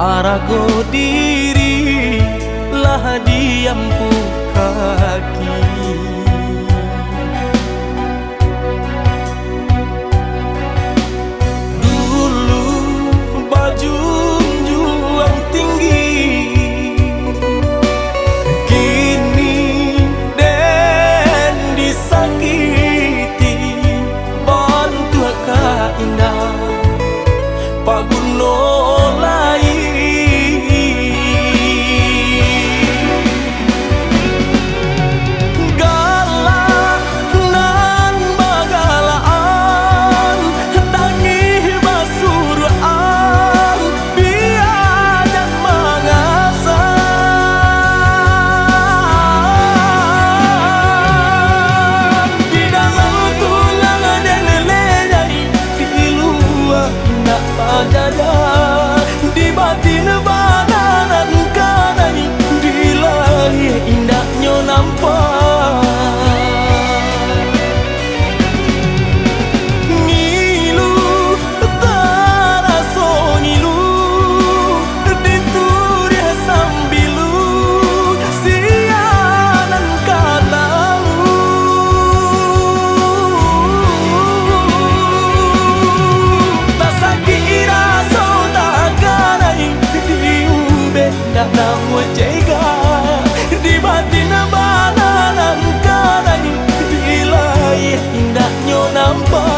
Arago diri lah diampu kaki. Dulu baju juang tinggi, kini den disakiti. Bantu ka indah Pak Guno di batin bananan kanai di lahir indahnya nampak. Ngilu taraso ngilu dituri sambilu sianan kalalu. Tak sakit namu jaga di batin bananan kanai di lahir indahnya nampak.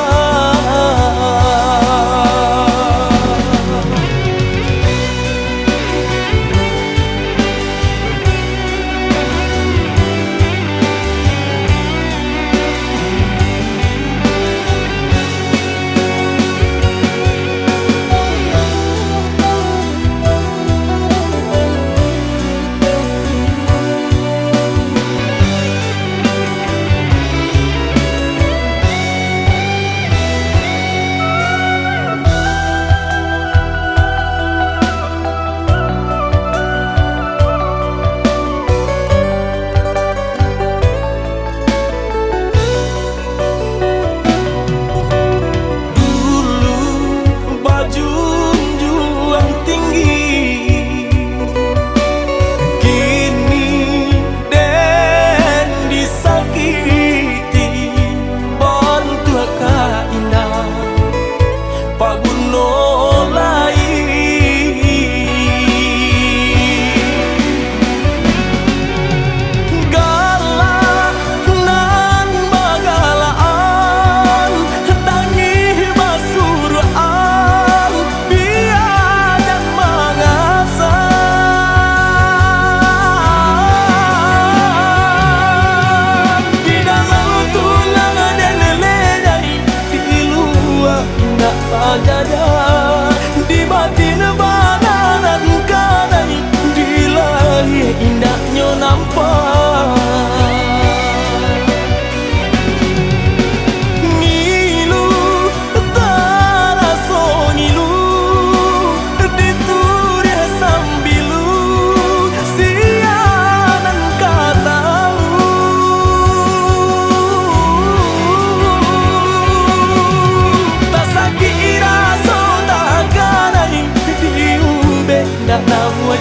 Di batin bananan kanai di lahir indahnya nampak. Ngilu taraso ngilu dituri sambilu sianan katalu. Tak sakit namu